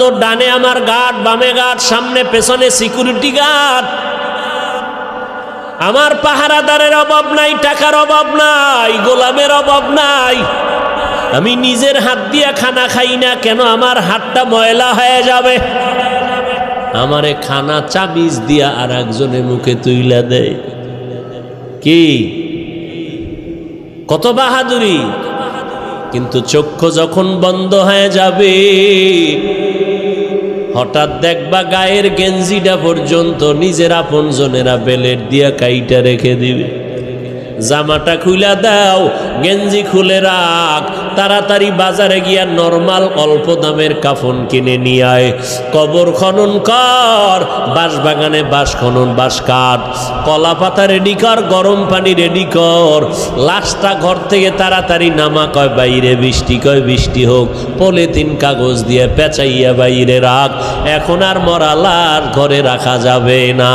ডানে আমার গার্ড, বামে গার্ড, সামনে পেছনে সিকিউরিটি গার্ড। আমার পাহারাদারের অভাব নাই, টাকার অভাব নাই, গোলামের অভাব নাই। আমি নিজের হাত দিয়া খানা খাই না কেন? আমার হাতটা ময়লা হয়ে যাবে। আমারে খানা চাবিজ দিয়া আর একজনের মুখে তুইলা দেয়। কি কত বাহাদুরি! কিন্তু চক্ষু যখন বন্ধ হয়ে যাবে, হঠাৎ দেখবা গায়ের গেঞ্জিটা পর্যন্ত নিজের আপন জনেরা বেলেট দিয়া কাইটা রেখে দিবে। জামাটা খুলে দাও, গেঞ্জি খুলে রাখ, তাড়াতাড়ি বাজারে গিয়া নরমাল অল্প দামের কাফন কিনে নিয়ে আয়। কবর খনন কর, বাঁশ বাগানে বাঁশ খনন, বাঁশ কাট, কলা পাতা রেডি কর, গরম পানি রেডি কর। লাশটা ঘর থেকে তাড়াতাড়ি নামা, কয় বাইরে বৃষ্টি, কয় বৃষ্টি হোক, পলিথিন কাগজ দিয়ে পেঁচাইয়া বাইরে রাখ। এখন আর মরা লাশ ঘরে রাখা যাবে না।